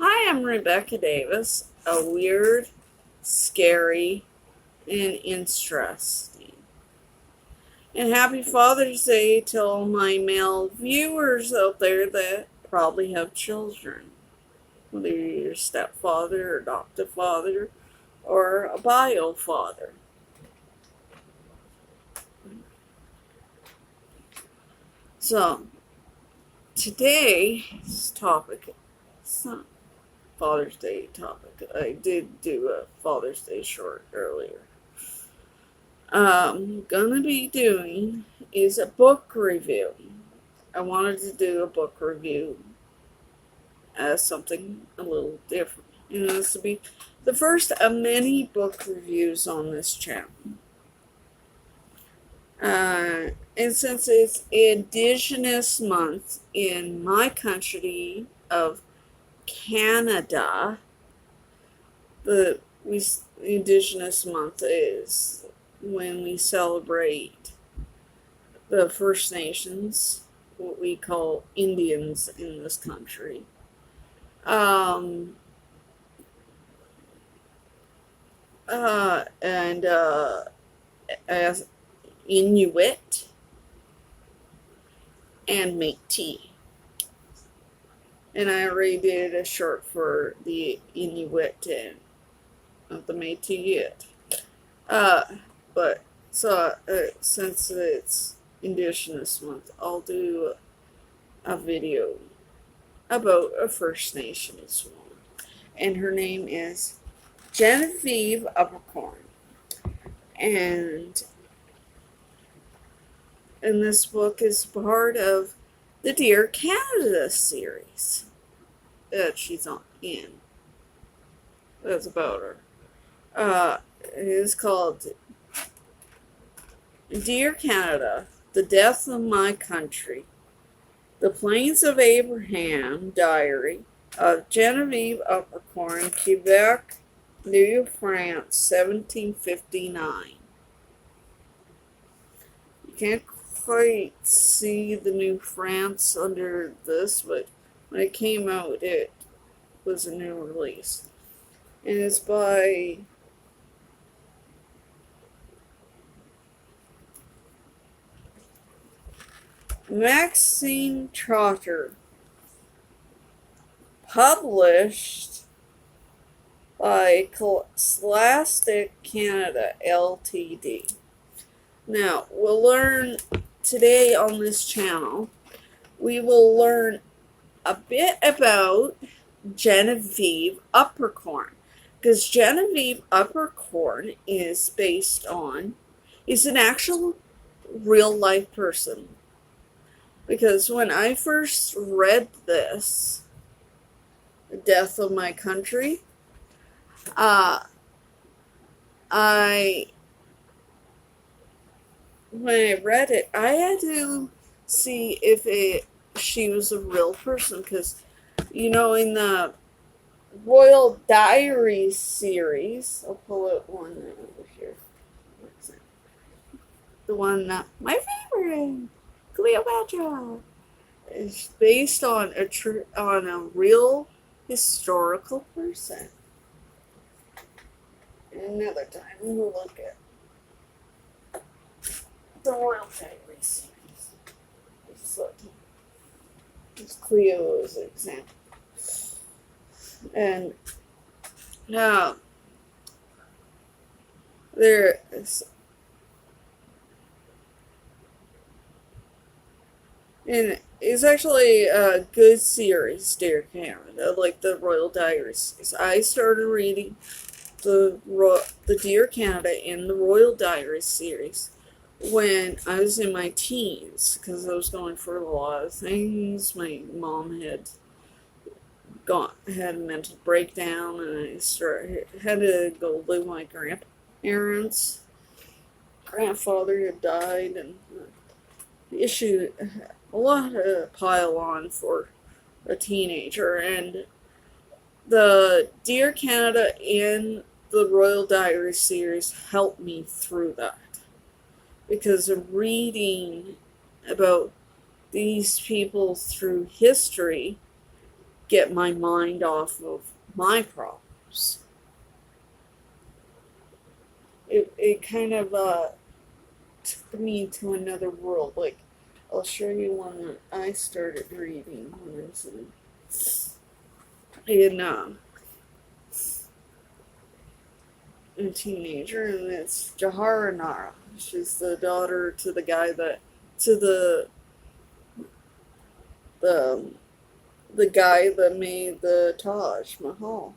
Hi, I'm Rebecca Davis. A weird, scary, and interesting. And happy Father's Day to all my male viewers out there that probably have children. Whether you're your stepfather, or adoptive father, or a bio father. So, today's topic, it's not Father's Day topic. I did do a Father's Day short earlier. Gonna be doing is a book review. I wanted to do a book review as something a little different. And this will be the first of many book reviews on this channel. And since it's Indigenous Month in my country of Canada, the Indigenous Month is when we celebrate the First Nations, what we call Indians in this country. And as Inuit and Métis. And I already did a short for the Inuit and the Métis yet. But so since it's Indigenous Month, I'll do a video about a First Nations woman, and her name is Genevieve Aubuchon, and this book is part of the Dear Canada series that she's in. That's about her. It is called Dear Canada, The Death of My Country, The Plains of Abraham Diary of Genevieve Aubuchon, Quebec, New France, 1759. You can't quite see the New France under this, but when it came out, it was a new release. And it's by Maxine Trotter, published by Scholastic Canada Ltd. Now, we'll learn today on this channel, we will learn a bit about Genevieve Aubuchon, because Genevieve Aubuchon is an actual real life person. Because when I first read this, The Death of My Country, when I read it, I had to see if she was a real person, because, in the Royal Diary series, I'll pull out one over here. The one that my favorite, Cleopatra, is based on a real historical person. Another time we'll look at the Royal Diary series. It's Cleo as an example. And now there is, and it's actually a good series, Dear Canada, like the Royal Diary series. I started reading the Dear Canada in the Royal Diary series when I was in my teens, because I was going for a lot of things. My mom had a mental breakdown, and had to go live with my grandparents. Grandfather had died, and the issue, a lot of pile on for a teenager, and the Dear Canada in the Royal Diary series helped me through that, because of reading about these people through history get my mind off of my problems. It kind of took me to another world. Like, I'll show you one that I started reading when I was a teenager, and it's Jaharanara. She's the daughter to the guy the guy that made the Taj Mahal.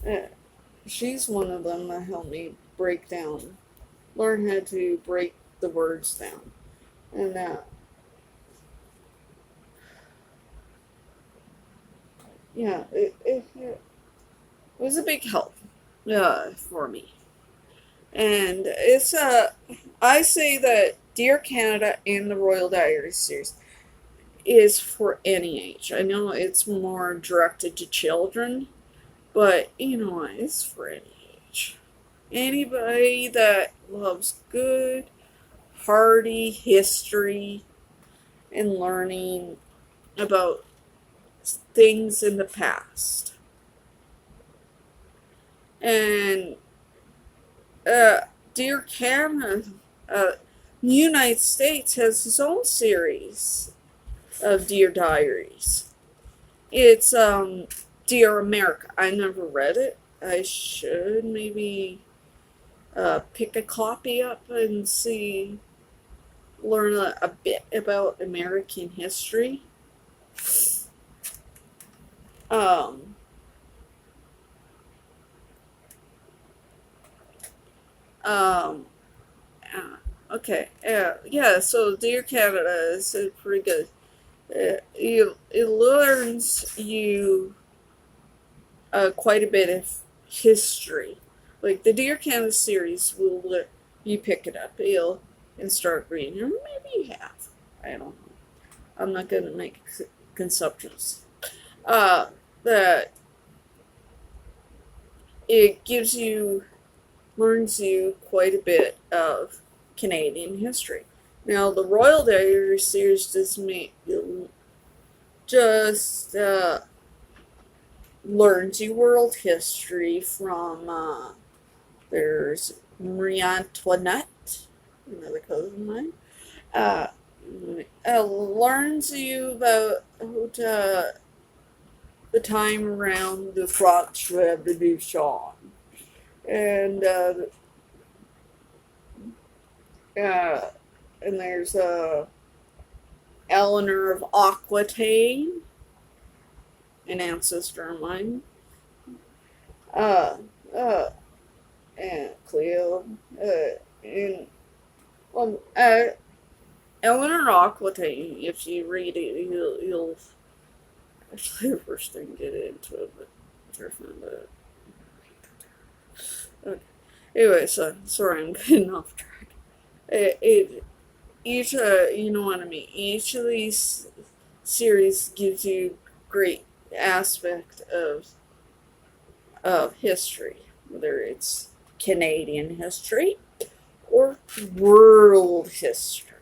Yeah, she's one of them that helped me learn how to break the words down, and yeah, it was a big help for me. And I say that Dear Canada and the Royal Diary series is for any age. I know it's more directed to children, but you know what? It's for any age. Anybody that loves good, hearty history and learning about things in the past. And Dear Canada, the United States has its own series of Dear Diaries. It's Dear America. I never read it. I should maybe pick a copy up and learn a bit about American history. Um, um, okay, yeah, so Dear Canada is pretty good. It learns you quite a bit of history. Like the Dear Canada series will let you pick it up and start reading, or maybe you have. I don't know. I'm not going to make consumptions. That it learns you quite a bit of Canadian history. Now, the Royal Diary series just learns you world history from, there's Marie Antoinette, another cousin of mine, learns you about the time around the French Revolution. And and there's Eleanor of Aquitaine, an ancestor of mine. Uh, uh, and Cleo. And Eleanor of Aquitaine. If you read it, you'll actually the first thing to get into it, but try to find it. Okay. Anyway, so sorry, I'm getting off track. Each you know what I mean. Each of these series gives you great aspect of history, whether it's Canadian history or world history.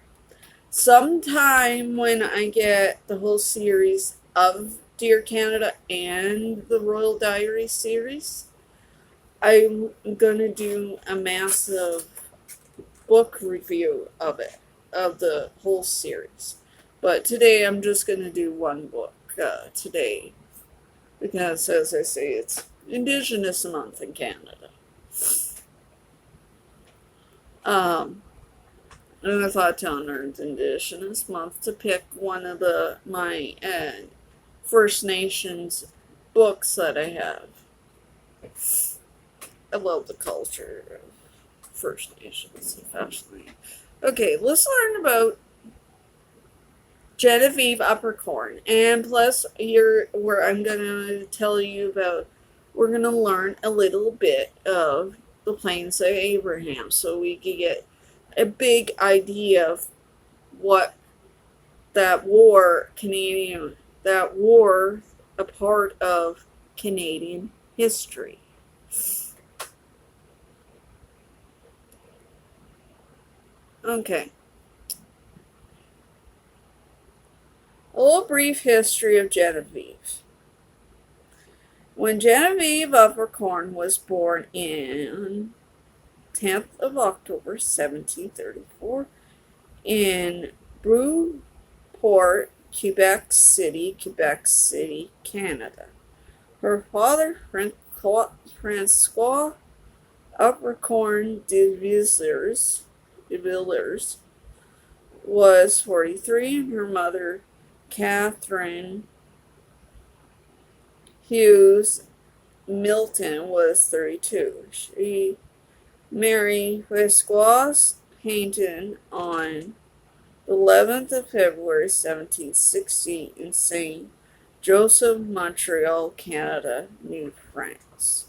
Sometime when I get the whole series of Dear Canada and the Royal Diary series, I'm gonna do a massive book review of the whole series. But today I'm just gonna do one book today, because as I say, it's Indigenous Month in Canada. And I thought telling her it's Indigenous Month to pick one of my First Nations books that I have. I love the culture of First Nations. It's fascinating. Okay, let's learn about Genevieve Uppercorn, and plus, where I'm gonna tell you about. We're gonna learn a little bit of the Plains of Abraham, so we can get a big idea of what that war, a part of Canadian history. Okay, a little brief history of Genevieve. When Genevieve Uppercorn was born in 10th of October 1734 in Brewport, Quebec City, Canada. Her father, Francois Aubuchon de Villers, was 43, and her mother, Catherine Hughes Milton, was 32. She married Francois Payton on the 11th of February 1760 in St. Joseph, Montreal, Canada, New France.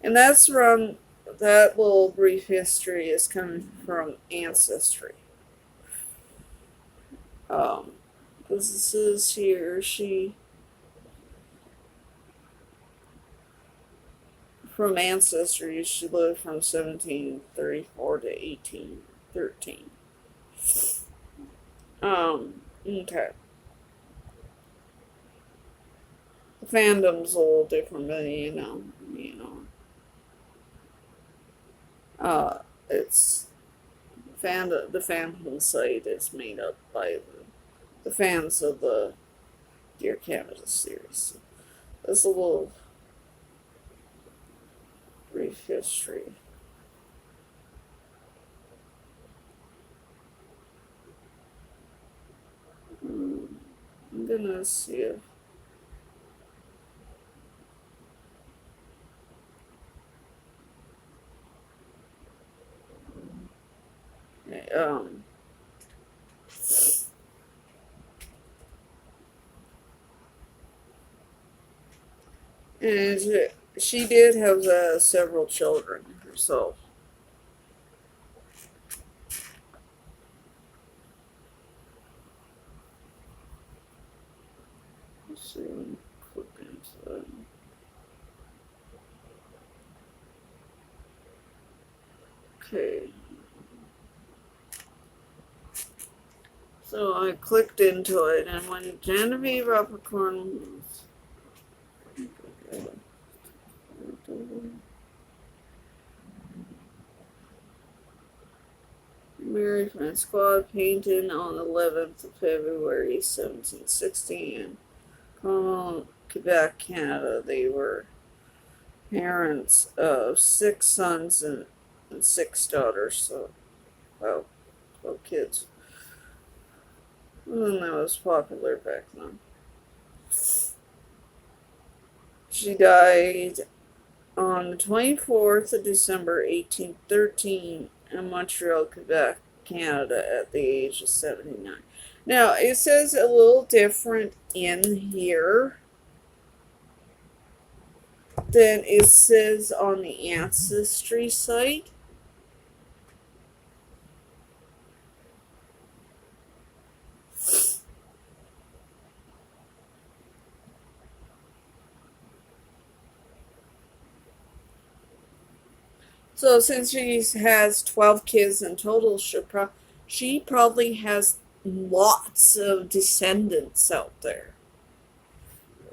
And that's from that little brief history is coming from Ancestry. This is here, from Ancestry, she lived from 1734 to 1813. Okay. The fandom's a little different, but it's the fandom site is made up by the fans of the Dear Canada series. That's a little brief history. I'm gonna see if um and she did have several children herself. Let's see, click into that. Okay. So I clicked into it, and when Genevieve Uppercorn married Francois Payton on 11th of February 1760 in Quebec, Canada. They were parents of 6 sons and 6 daughters, so, well, 12 kids. And that was popular back then. She died on the 24th of December 1813 in Montreal, Quebec, Canada, at the age of 79. Now, it says a little different in here than it says on the Ancestry site. So since she has 12 kids in total, she probably has lots of descendants out there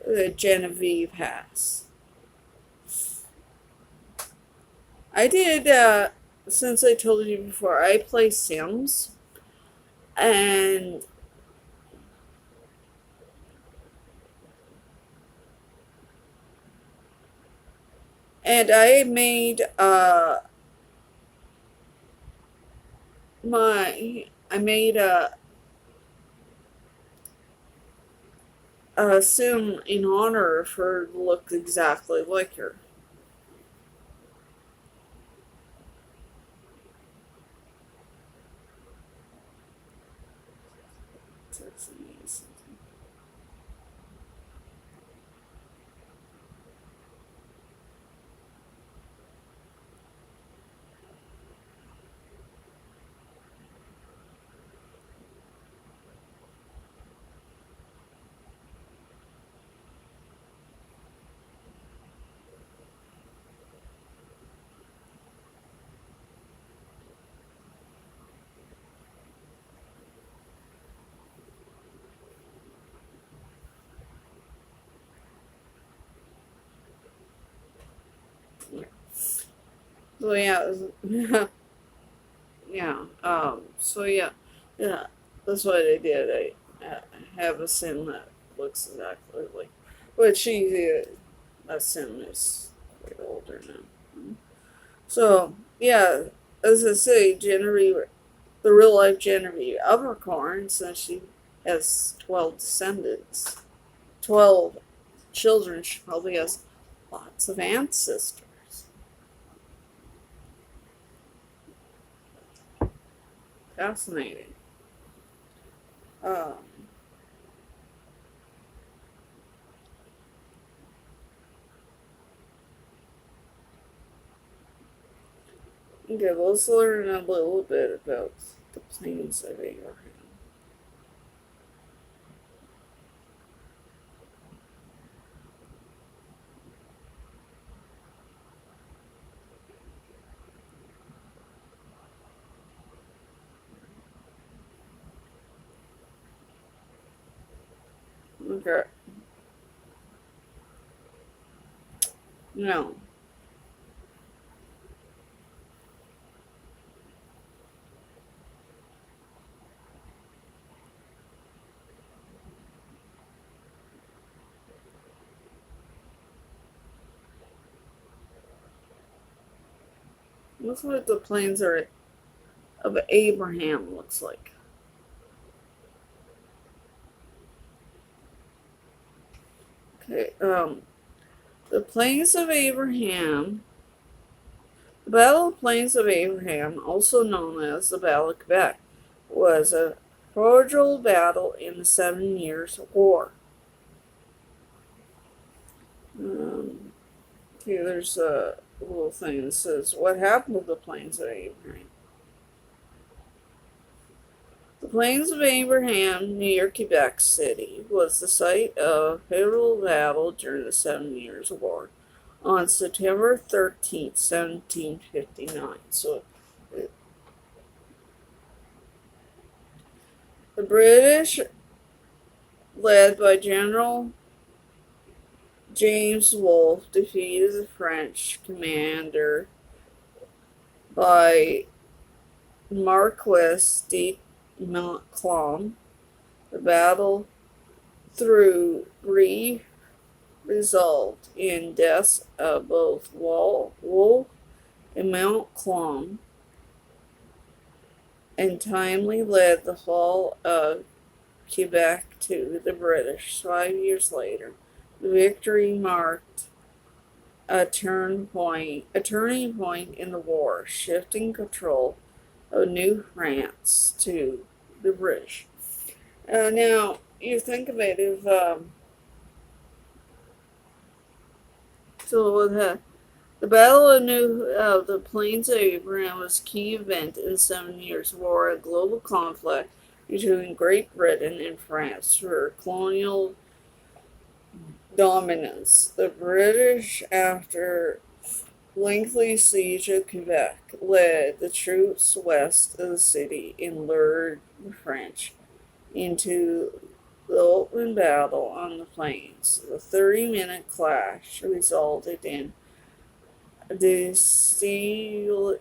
that Genevieve has. I did, since I told you before, I play Sims, and I made I made a sim in honor of her to look exactly like her. So yeah, yeah. So yeah, yeah. That's what they did. They have a sim that looks exactly like, but she that sim is way older now. So yeah, as I say, Genevieve, the real life Genevieve Aubuchon, since she has 12 descendants, 12 children, she probably has lots of ancestors. Fascinating. Um, okay, let's learn a little bit about the plains of Abraham. Okay, no. That's what the plains are of Abraham looks like. Okay, the plains of Abraham, the Battle of Plains of Abraham, also known as the Battle of Quebec, was a pivotal battle in the 7 Years' War. Um, okay, there's a little thing that says what happened to the plains of Abraham. The Plains of Abraham near Quebec City was the site of a pivotal battle during the 7 Years' War on September 13th, 1759. So the British, led by General James Wolfe, defeated the French commander by Marquis de Montcalm. The battle through brief resolved in deaths of both Wolfe and Montcalm, and timely led the fall of Quebec to the British. 5 years later, the victory marked a turning point in the war, shifting control of New France to the British. Now, you think of it, if so the Battle of the Plains of Abraham was a key event in the 7 Years' War, a global conflict between Great Britain and France for colonial dominance. The British, after lengthy siege of Quebec, led the troops west of the city and lured the French into the open battle on the plains. The 30-minute clash resulted in a decisive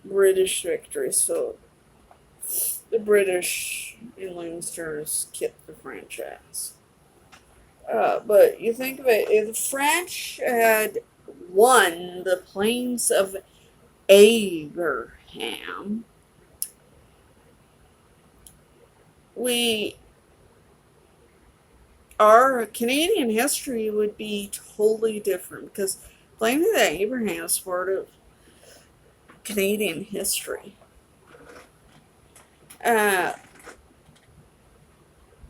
British victory. So the British in layman's terms kicked the French ass. But you think of it, if the French had won the plains of Abraham, we our Canadian history would be totally different because plains of Abraham is part of Canadian history. Uh,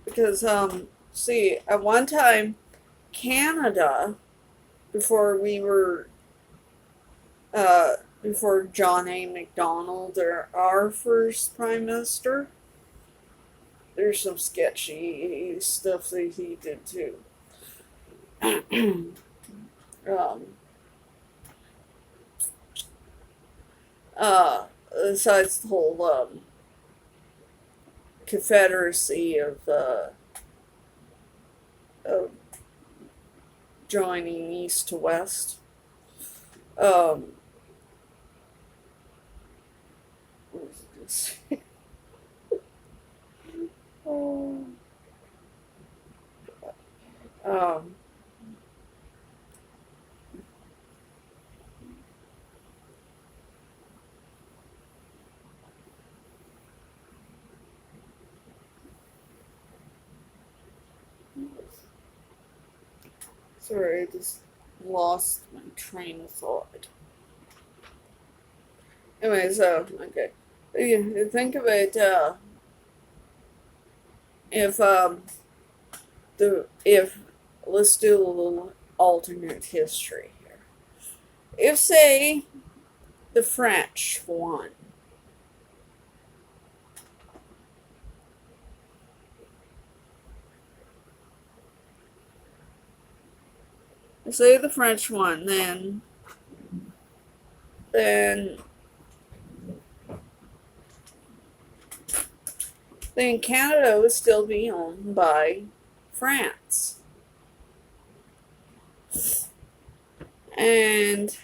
because see, at one time, Canada, before we were before John A. Macdonald, or our first prime minister, there's some sketchy stuff that he did too. um, Besides the whole confederacy of joining east to west. Um, what was this? Oh, um, Sorry, I just lost my train of thought. Anyway, so okay, you think of it. If if let's do a little alternate history here. If say the French won, say the French won, then then Canada would still be owned by France. And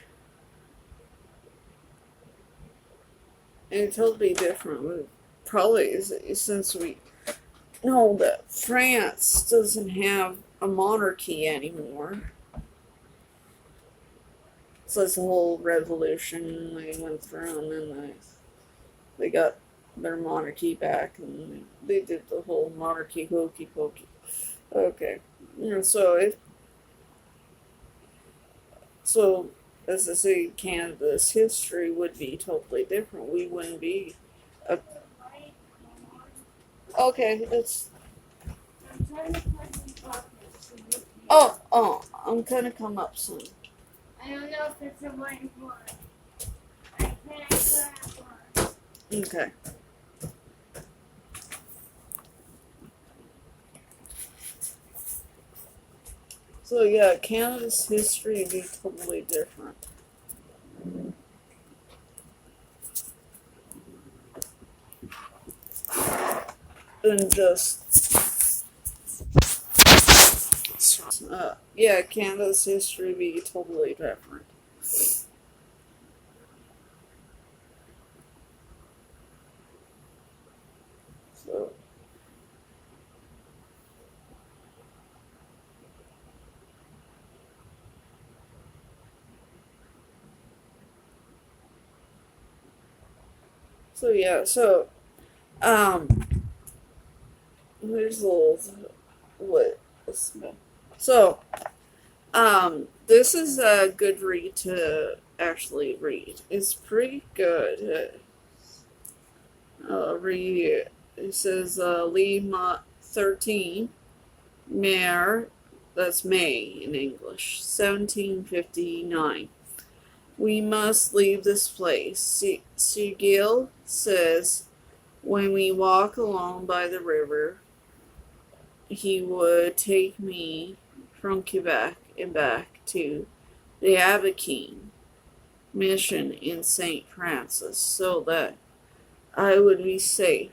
it's totally different. Probably since we know that France doesn't have a monarchy anymore. So it's a whole revolution they went through, and then they got their monarchy back, and they did the whole monarchy hokey pokey. Okay, so as I say, Canada's history would be totally different. We wouldn't be a, okay. It's I'm gonna come up soon. I don't know if it's a white one. I can't grab one. Okay. So yeah, Canada's history would be totally different. Than just yeah, Canada's history would be totally different. So yeah, um here's a little what so this is a good read to actually read. It's pretty good. Read it says Lima 13 Mayor, that's May in English, 1759. We must leave this place. Sigil says when we walk along by the river, he would take me from Quebec and back to the Aubuchon mission in St. Francis so that I would be safe.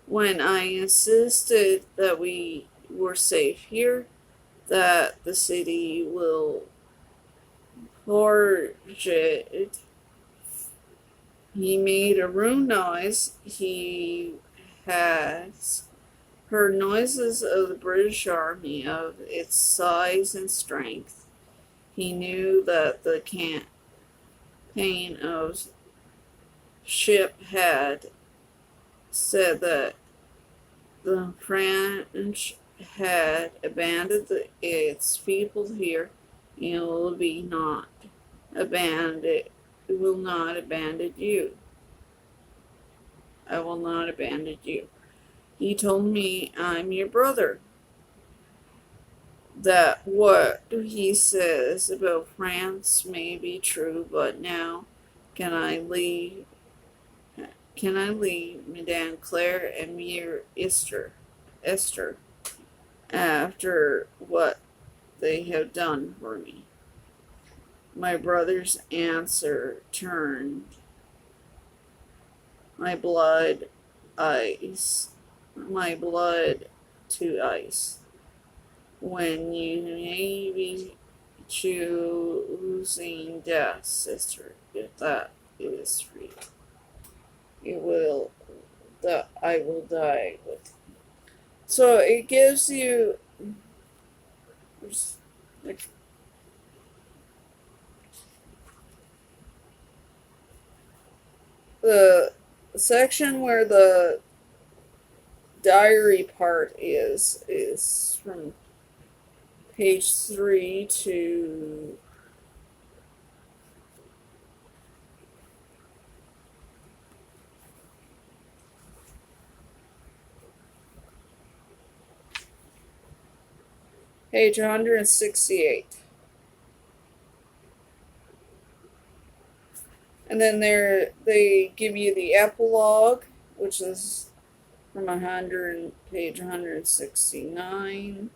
When I insisted that we were safe here, that the city will forge it, he made a rude noise. He has heard noises of the British Army, of its size and strength. He knew that the campaign of ship had said that the French had abandoned its people here, and it will not abandon you. I will not abandon you. He told me I'm your brother. That what he says about France may be true, but now can I leave? Can I leave Madame Claire and mere Esther, after what they have done for me? My brother's answer turned my blood ice, my blood to ice. When you may be choosing death, sister, if that is free, it will that I will die with. So it gives you like the section where the diary part is from page 3 to page 168. And then they give you the epilogue, which is from page 169.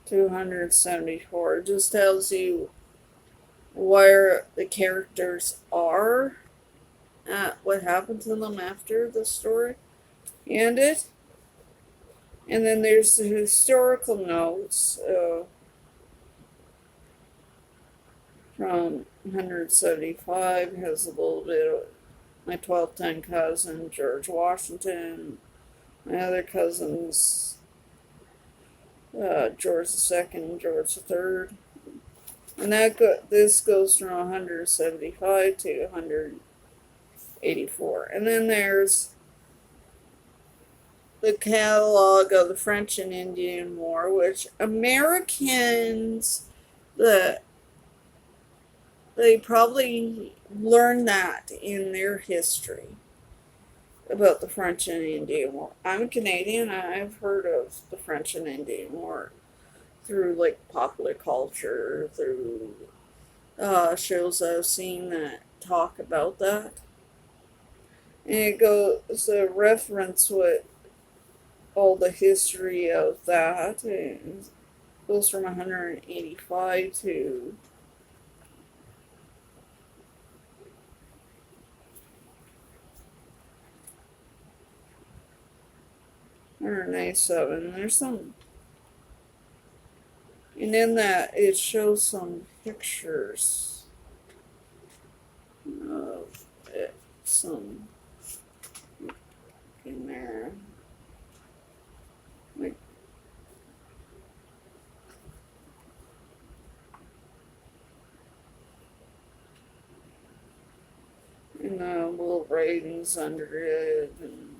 To 174. It just tells you where the characters are, what happened to them after the story ended. And then there's the historical notes from 175. Has a little bit of my 12th time cousin, George Washington, my other cousins, George II, George III. And this goes from 175 to 184. And then there's the catalog of the French and Indian War, which Americans, they probably learned that in their history about the French and Indian War. I'm Canadian. I've heard of the French and Indian War through like popular culture, through shows I've seen that talk about that. And it goes to reference what all the history of that. It goes from 185 to 197. There's some, and in that it shows some pictures of it, some in there, like and little writings under it, and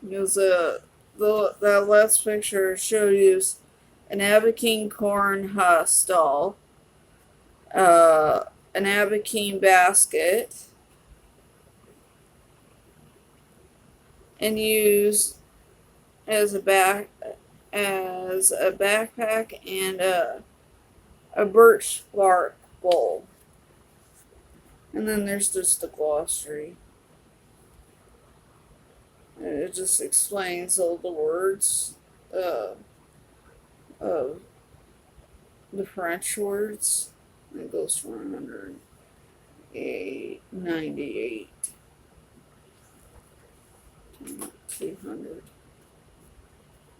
because that last picture shows an Aubuchon corn husk stall, an Aubuchon basket, and used as a backpack and a birch bark bowl. And then there's just the glossary. It just explains all the words of the French words. It goes from 198 to 200.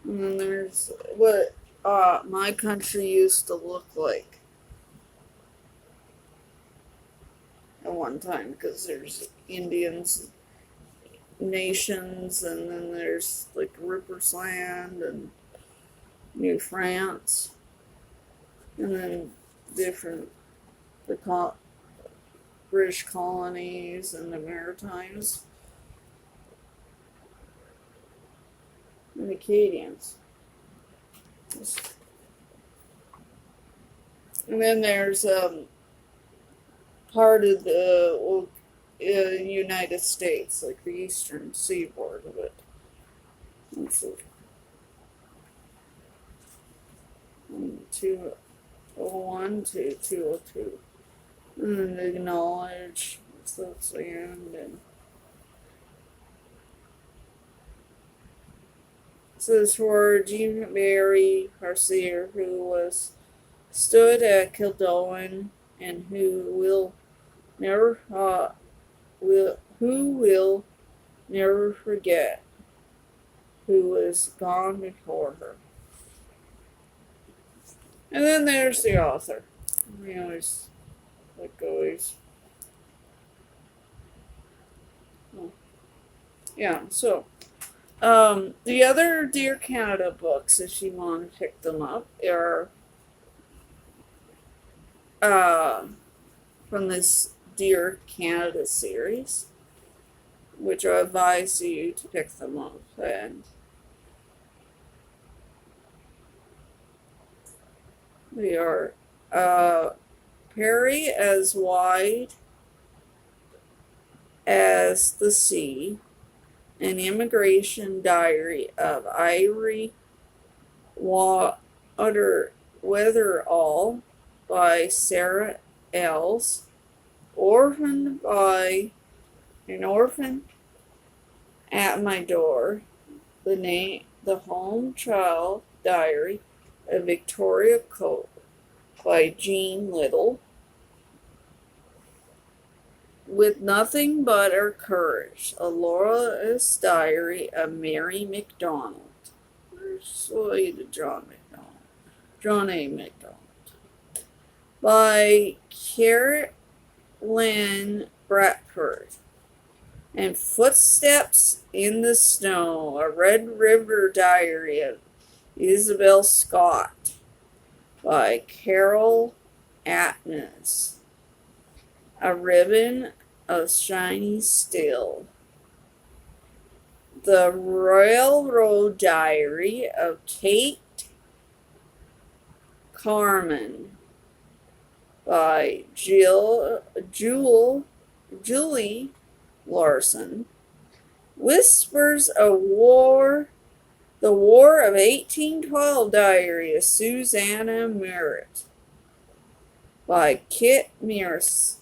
And then there's what my country used to look like at one time, because there's Indians nations, and then there's like Ripper's Land and New France, and then different the British colonies and the Maritimes and the Acadians. And then there's part of the United States, like the eastern seaboard of it. Let's see. 201 to 202. And then acknowledge that's land, and says for Jean Mary Harsier, who was stood at Kildowen, and who will never forget, who was gone before her. And then there's the author. We always like always. Oh. Yeah, so the other Dear Canada books, if you want to pick them up, are from this Dear Canada series, which I advise you to pick them up. And they are Perry as Wide as the Sea, An Immigration Diary of Irie Weatherall by Sarah Els, Orphaned by an Orphan at My Door, the Home Child Diary of Victoria Cope by Jean Little, With Nothing But Her Courage, a Laura's Diary of Mary MacDonald. Persuaded John A. MacDonald. By Carolyn Bradford. And Footsteps in the Snow, a Red River Diary of Isabel Scott by Carol Atnes. A Ribbon of Shiny Still. The Railroad Diary of Kate Carmen by Julie Larson. Whispers of War, the War of 1812 Diary of Susanna Merritt by Kit Mears.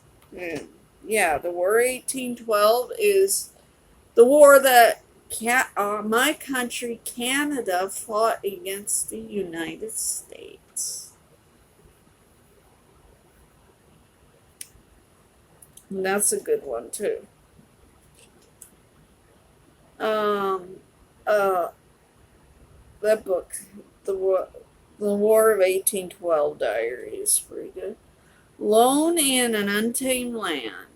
Yeah, the War of 1812 is the war that my country, Canada, fought against the United States. And that's a good one, too. That book, the War of 1812 Diary, is pretty good. Lone in an Untamed Land,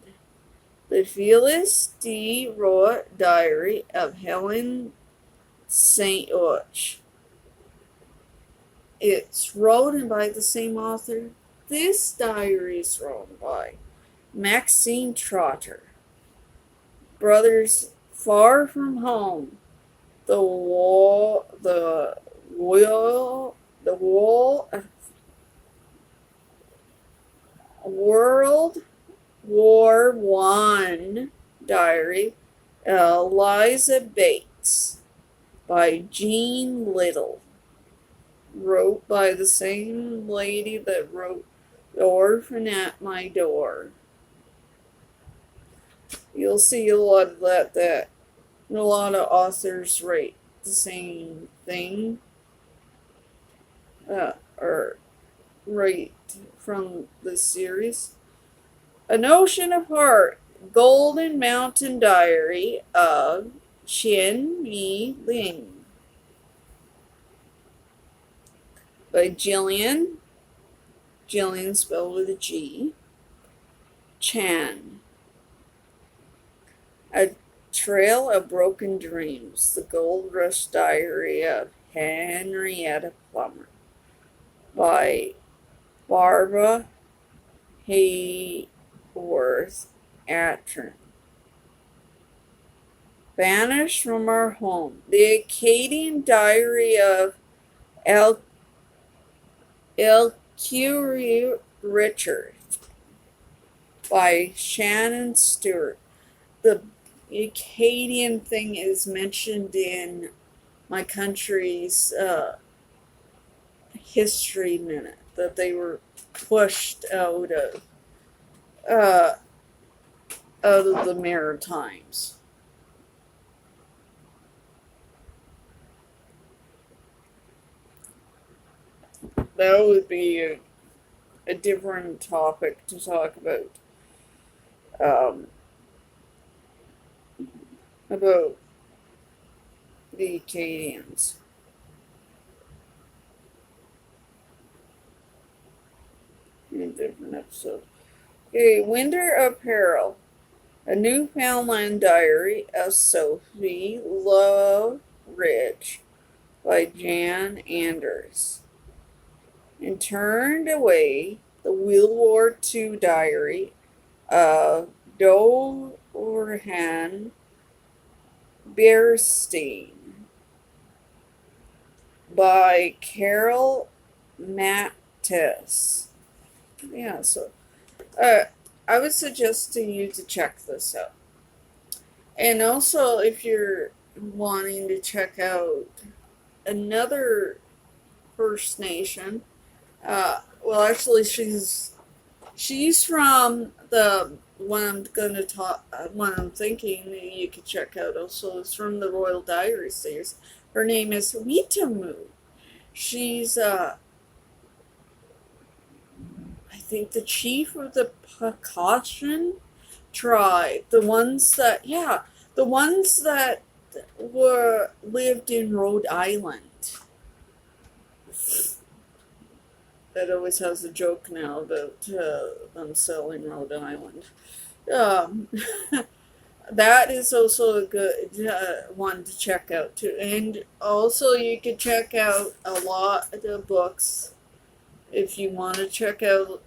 the Phyllis D. Roth Diary of Helen St. Och. It's written by the same author. This diary is written by Maxine Trotter. Brothers Far From Home, World War One Diary, Eliza Bates by Jean Little. Wrote by the same lady that wrote The Orphan at My Door. You'll see a lot of that a lot of authors write the same thing, or write from this series. An Ocean Apart, Golden Mountain Diary of Chen Yi Ling. by Gillian spelled with a G, Chan. A Trail of Broken Dreams, The Gold Rush Diary of Henrietta Plummer by Barbara Hayworth Atron. Banished from Our Home, The Acadian Diary of Elcurie Richard by Shannon Stewart. The Acadian thing is mentioned in my country's history minute, that they were pushed out of the Maritimes. That would be a different topic to talk about the Acadians. In a different episode. Okay, Winter Apparel. A Newfoundland Diary of Sophie Loveridge by Jan Anders. And Turned Away, the World War II Diary of Dorian Bierstein by Carol Mattis. Yeah, so I would suggest to you to check this out. And also, if you're wanting to check out another First Nation, well, actually, she's from the one I'm thinking you could check out. Also, it's from the Royal Diary series. Her name is Witamu. She's I think the chief of the Aubuchon tribe. The ones that lived in Rhode Island. That always has a joke now about them selling Rhode Island. That is also a good one to check out too. And also you could check out a lot of the books if you want to check out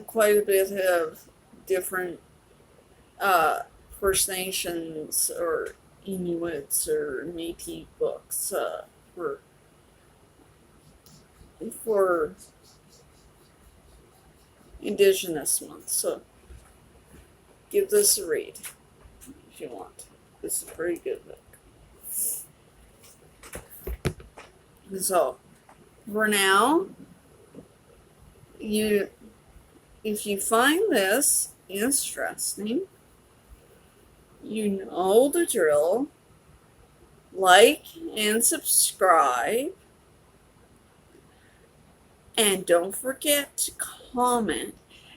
quite a bit of different First Nations or Inuits or Métis books for Indigenous Month. So give this a read if you want. This is a pretty good book. So for now, if you find this interesting, you know the drill. Like and subscribe. And don't forget to comment.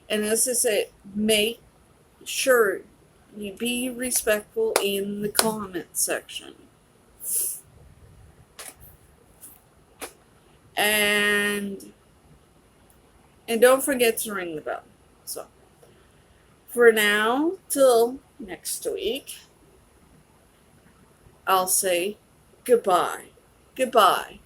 And as I say, make sure you be respectful in the comment section. And don't forget to ring the bell. So, for now, till next week, I'll say goodbye. Goodbye.